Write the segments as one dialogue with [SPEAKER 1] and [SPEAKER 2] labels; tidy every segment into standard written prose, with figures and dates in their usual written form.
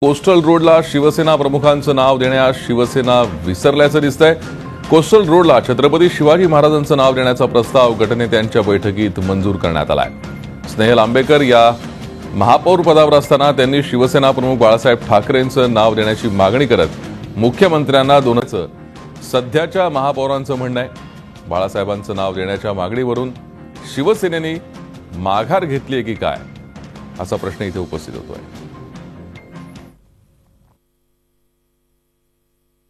[SPEAKER 1] Coastal रोडला शिवसेना प्रमुखांचं नाव देण्यास शिवसेना विसरल्याचं दिसतंय। कोस्टल रोडला छत्रपती शिवाजी महाराजांचं नाव देण्याचा प्रस्ताव गटनेत्यांच्या बैठकीत मंजूर करण्यात आलाय। स्नेहल आंबेकर या महापौर पदावर असताना त्यांनी शिवसेना प्रमुख बाळासाहेब ठाकरेंचं नाव देण्याची मागणी करत मुख्यमंत्र्यांना दोनचं सध्याच्या महापौरांचं म्हणणं आहे। बाळासाहेबांचं नाव देण्याच्या मागणीवरून शिवसेनेने माघार घेतली की काय असा प्रश्न इथे उपस्थित होतोय।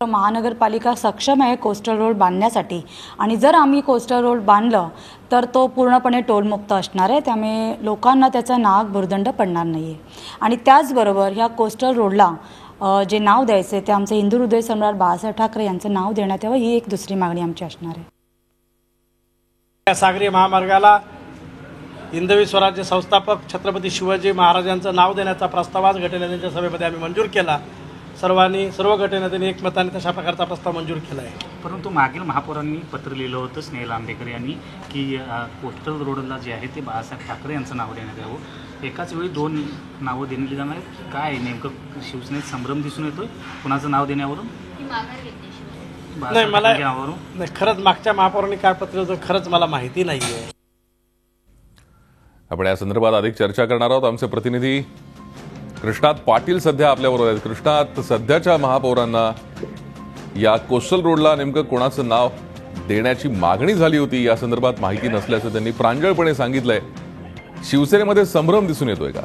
[SPEAKER 2] महानगरपालिका सक्षम आहे कोस्टल रोड बांधण्यासाठी आणि जर आम्ही कोस्टल रोड बांधलं तर तो पूर्णपणे टोलमुक्त असणार आहे, त्यामुळे लोकांना त्याचा नाग भुर्दंड पडणार नाहीये। आणि त्याचबरोबर ह्या कोस्टल रोडला जे नाव द्यायचे ते आमचे हिंदू हृदय सम्राट बाळासाहेब ठाकरे यांचं नाव देण्यात यावं, ही एक दुसरी मागणी आमची असणार आहे।
[SPEAKER 3] सागरी महामार्गाला हिंदवी स्वराज्य संस्थापक छत्रपती शिवाजी महाराजांचं नाव देण्याचा प्रस्ताव आज गटनेत्यांच्या सभेमध्ये आम्ही मंजूर केला। सर्व गटनेत्यांनी एकमताने तशा प्रकारचा प्रस्ताव मंजूर केला आहे।
[SPEAKER 4] परंतु मागील महापौरांनी पत्र लिहिलं होतं स्नेहल आंबेकर यांनी की कोस्टल रोडला जे आहे ते बाळासाहेब ठाकरे यांचं नाव देण्यात यावं। एकाच वेळी दोन नावं देण्यात जाणार आहेत, काय नेमकं शिवसेनेत संभ्रम दिसून येतोय कुणाचं नाव देण्यावरून?
[SPEAKER 3] नाही, मला खरंच मागच्या महापौरांनी काय पत्र होतं खरंच मला माहिती नाहीये।
[SPEAKER 1] आपण या संदर्भात अधिक चर्चा करणार आहोत। आमचे प्रतिनिधी कृष्णात पाटील सध्या आपल्याबरोबर आहेत। कृष्णात, सध्याच्या महापौरांना या कोस्टल रोडला नेमकं कोणाचं नाव देण्याची मागणी झाली होती या संदर्भात माहिती नसल्याचं त्यांनी प्रांजळपणे सांगितलंय। शिवसेनेमध्ये संभ्रम दिसून येतोय का?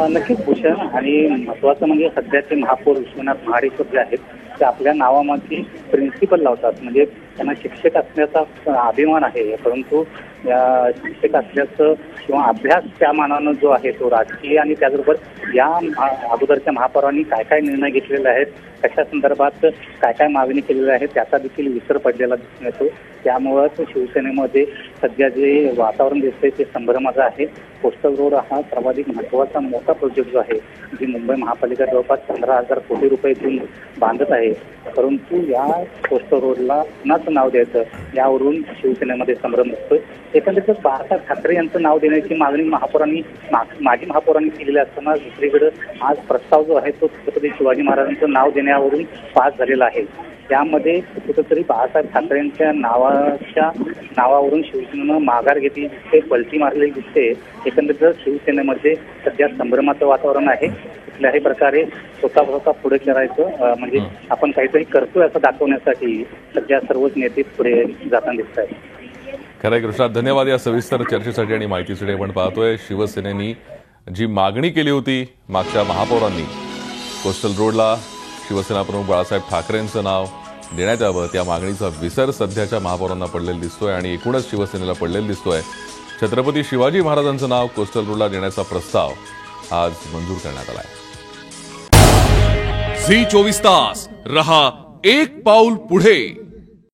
[SPEAKER 5] नक्कीच भूषण, आणि महत्वाचं म्हणजे सध्याचे महापौर विश्वनाथ महाडेश्वर जे आहेत ते आपल्या नावामध्ये प्रिन्सिपल लावतात, म्हणजे त्यांना शिक्षक असण्याचा अभिमान आहे, परंतु शिक्षक असल्याचं किंवा अभ्यास त्या मानानं जो आहे तो राजकीय आणि त्याचबरोबर या अगोदरच्या महापौरांनी काय काय निर्णय घेतलेले आहेत, कशा संदर्भात काय काय मागणी केलेली आहे त्याचा देखील विसर पडलेला दिसून येतो। त्यामुळंच शिवसेनेमध्ये सध्या जे वातावरण दिसतंय ते संभ्रमाचं आहे। कोस्टल रोड हा सर्वाधिक महत्त्वाचा मोठा प्रोजेक्ट जो आहे, जी मुंबई महापालिका जवळपास 15,000 कोटी रुपये देऊन बांधत आहे, परंतु या कोस्टल रोडला कुणाचं नाव द्यायचं यावरून शिवसेनेमध्ये संभ्रम दिसतोय। एकंदरीत बाळासाहेब ठाकरे यांचं नाव देण्याची मागणी माजी महापौरांनी केलेली असताना दुसरीकडे आज प्रस्ताव जो आहे तो छत्रपती शिवाजी महाराजांचं नाव देण्यावरून पास झालेला आहे। त्यामध्ये कुठेतरी बाळासाहेब ठाकरेंच्या नावावरून शिवसेनेनं माघार घेतली दिसते, पलटी मारलेली दिसते। एकंदरीत शिवसेनेमध्ये सध्या संभ्रमाचं वातावरण आहे। कुठल्याही प्रकारे स्वतः पुढे करायचं म्हणजे आपण काहीतरी करतोय असं दाखवण्यासाठी सध्या सर्वच नेते पुढे जाताना दिसत आहेत।
[SPEAKER 1] खरंय कृष्णात, धन्यवाद या सविस्तर चर्चेसाठी आणि माहितीसाठी। आपण पाहतोय शिवसेनेनी जी मागणी केली होती मागच्या महापौरांनी, कोस्टल रोडला शिवसेना प्रमुख बाळासाहेब ठाकरेंचं नाव देण्यात यावं, त्या मागणीचा विसर सध्याच्या महापौरांना पडलेला दिसतोय आणि एकूणच शिवसेनेला पडलेला दिसतोय। छत्रपती शिवाजी महाराजांचं नाव कोस्टल रोडला देण्याचा प्रस्ताव आज मंजूर करण्यात आलाय।
[SPEAKER 6] झी 24 तास रहा एक पाऊल पुढे।